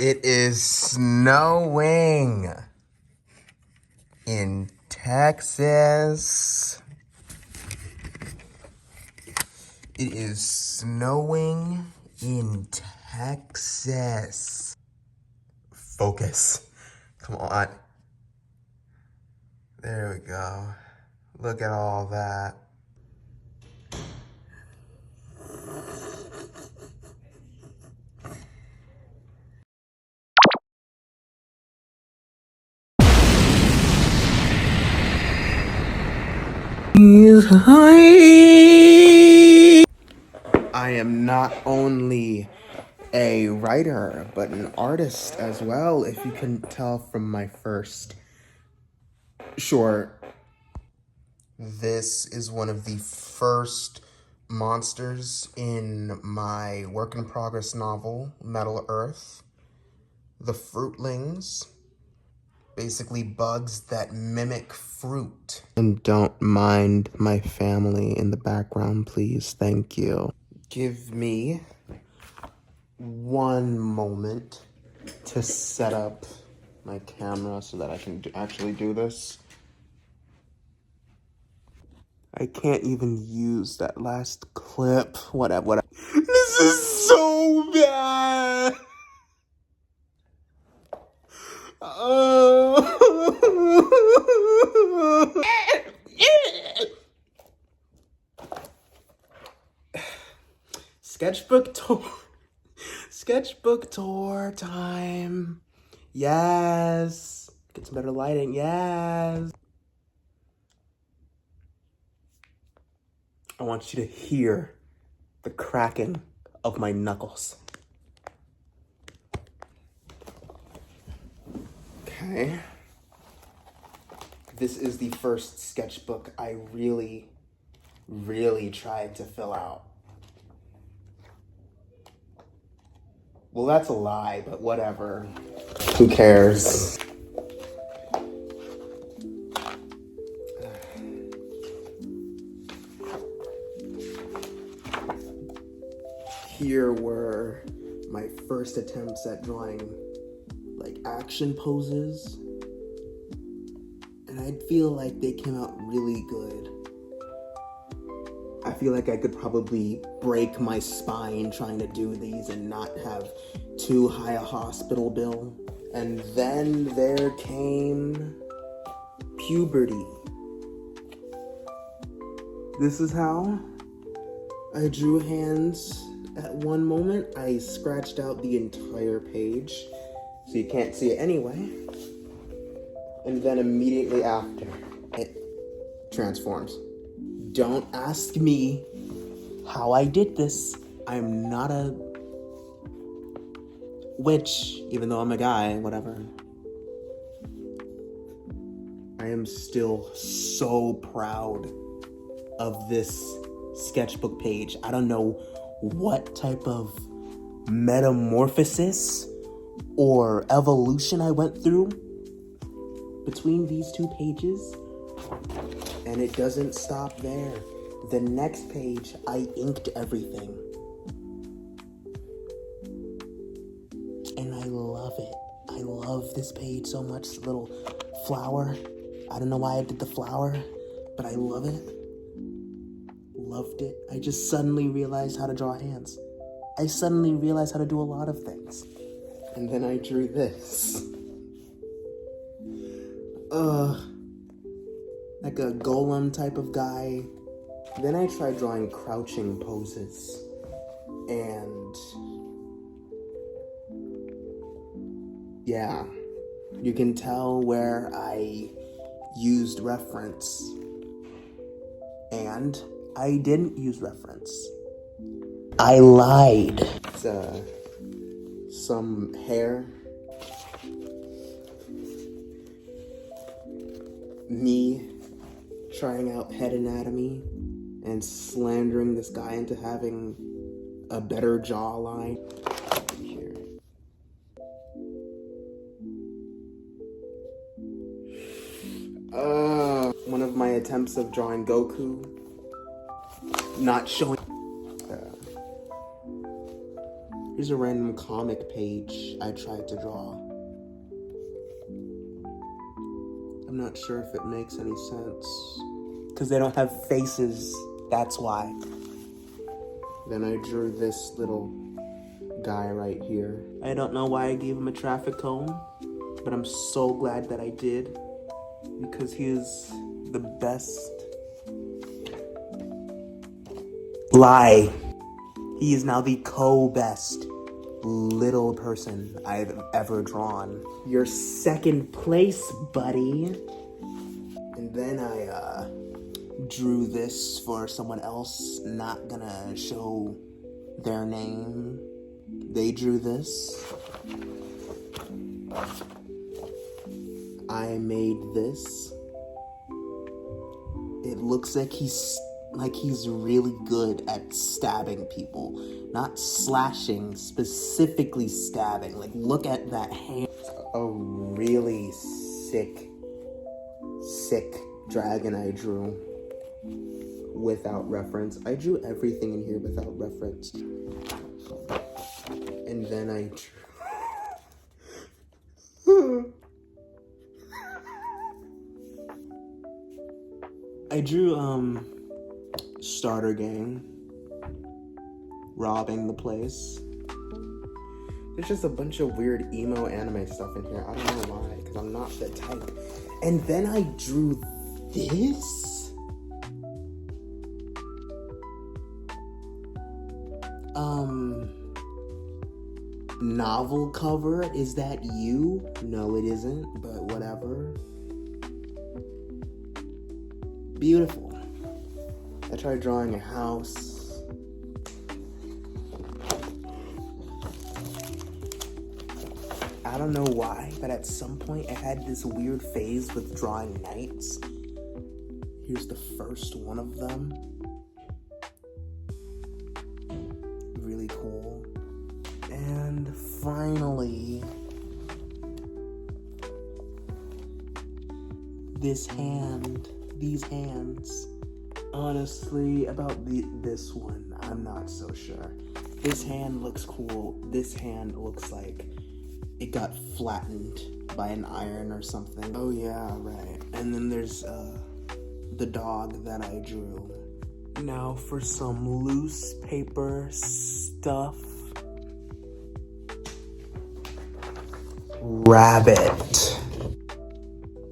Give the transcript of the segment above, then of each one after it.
It is snowing in Texas. It is snowing in Texas. Focus. Come on. There we go. Look at all that. I am not only a writer, but an artist as well, if you can tell from my first short. This is one of the first monsters in my work in progress novel, Metal Earth. The fruitlings, basically bugs that mimic fruit. And don't mind my family in the background, please. Thank you. Give me one moment to set up my camera so that I can actually do this. I can't even use that last clip. Whatever. This is so bad. Sketchbook tour time. Yes. Get some better lighting. Yes. I want you to hear the cracking of my knuckles. Okay. This is the first sketchbook I really tried to fill out. Well, that's a lie, but whatever. Who cares? Here were my first attempts at drawing like action poses, and I feel like they came out really good. I feel like I could probably break my spine trying to do these and not have too high a hospital bill. And then there came puberty. This is how I drew hands. At one moment, I scratched out the entire page, so you can't see it anyway. And then immediately after, it transforms. Don't ask me how I did this. I'm not a witch, even though I'm a guy, whatever. I am still so proud of this sketchbook page. I don't know what type of metamorphosis or evolution I went through between these two pages. And it doesn't stop there. The next page, I inked everything. And I love it. I love this page so much. This little flower. I don't know why I did the flower, but I love it. Loved it. I just suddenly realized how to draw hands. I suddenly realized how to do a lot of things. And then I drew this. Like a golem type of guy. Then I tried drawing crouching poses. And yeah, you can tell where I used reference. And I didn't use reference. I lied. It's some hair. Me trying out head anatomy and slandering this guy into having a better jawline. Here. One of my attempts of drawing Goku, not showing. Here's a random comic page I tried to draw. I'm not sure if it makes any sense. Because they don't have faces, that's why. Then I drew this little guy right here. I don't know why I gave him a traffic cone, but I'm so glad that I did. Because he is the best. Lie. He is now the co-best little person I've ever drawn. You're second place, buddy. And then I drew this for someone else, not gonna show their name. They drew this. I made this. It looks like he's really good at stabbing people. Not slashing, specifically stabbing. Like, look at that hand. A really sick dragon I drew without reference. I drew everything in here without reference. And then I drew starter gang robbing the place. There's just a bunch of weird emo anime stuff in here. I don't know why, because I'm not the type. And then I drew this. Novel cover. Is that you? No, it isn't, but whatever. Beautiful. I tried drawing a house. I don't know why, but at some point I had this weird phase with drawing knights. Here's the first one of them. Really cool. And finally, this hand. These hands. Honestly, about this one, I'm not so sure. This hand looks cool. This hand looks like it got flattened by an iron or something. Oh yeah, right. And then there's the dog that I drew. Now for some loose paper stuff. Rabbit.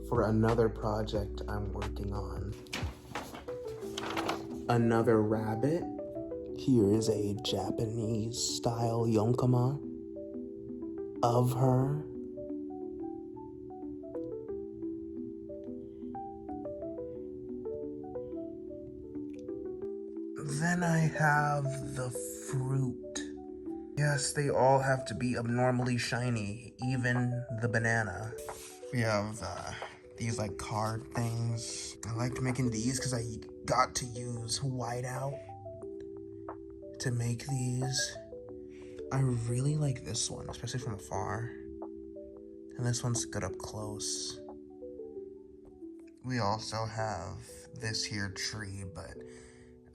For another project I'm working on. Another rabbit. Here is a Japanese style yonkama of her. Then I have the fruit. Yes, they all have to be abnormally shiny, even the banana. We have these like card things. I liked making these because I got to use whiteout to make these. I really like this one, especially from afar. And this one's good up close. We also have this here tree, but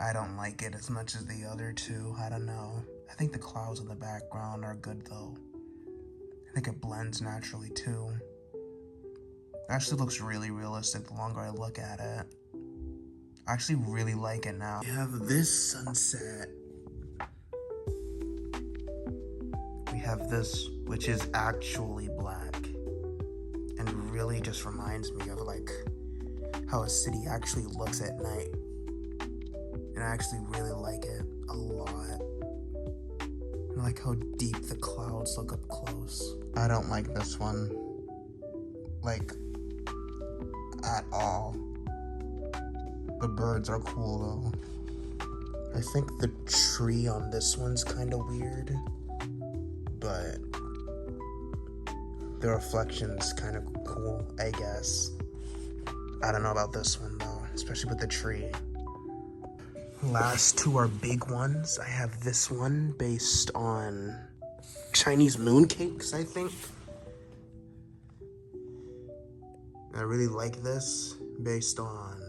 I don't like it as much as the other two. I don't know. I think the clouds in the background are good though. I think it blends naturally too. Actually looks really realistic the longer I look at it. I actually really like it now. We have this sunset. We have this, which is actually black. And really just reminds me of like how a city actually looks at night. And I actually really like it a lot. I like how deep the clouds look up close. I don't like this one. Like, at all. The birds are cool though. I think the tree on this one's kind of weird, but the reflection's kind of cool, I guess. I don't know about this one though, especially with the tree. Last two are big ones. I have this one based on Chinese mooncakes, I think. I really like this based on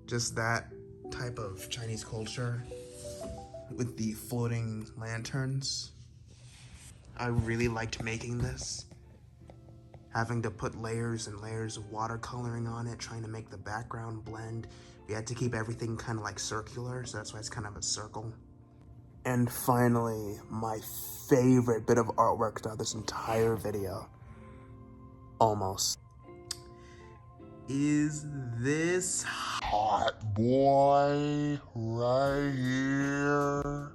just that type of Chinese culture with the floating lanterns. I really liked making this. Having to put layers and layers of watercoloring on it, trying to make the background blend. We had to keep everything kind of like circular, so that's why it's kind of a circle. And finally, my favorite bit of artwork throughout this entire video, almost, is this hot boy right here.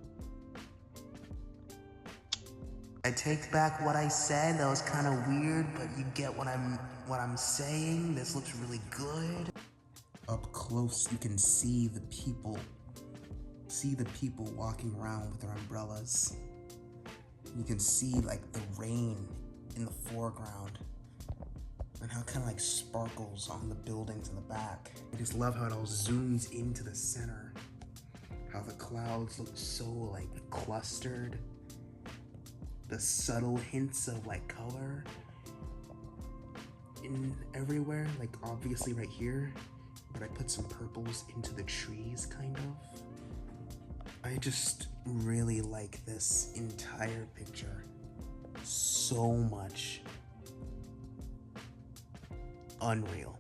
I take back what I said. That was kind of weird, but you get what I'm saying. This looks really good. Up close, you can see the people. See the people walking around with their umbrellas. You can see like the rain in the foreground and how it kind of like sparkles on the buildings in the back. I just love how it all zooms into the center. How the clouds look so like clustered. The subtle hints of like color in everywhere, like obviously right here, but I put some purples into the trees kind of. I just really like this entire picture so much. Unreal.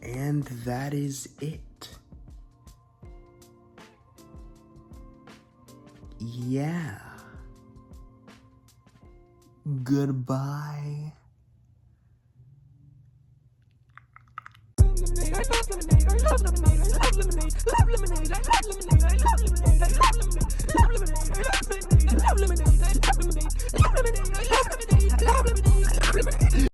And that is it. Yeah. Goodbye. I love lemonade, I love lemonade, I love lemonade, love lemonade, I love lemonade, I love lemonade, I love lemonade, love lemonade, I love lemonade, I love lemonade, I love lemonade, love lemonade, I love lemonade, I love lemonade, I love lemonade.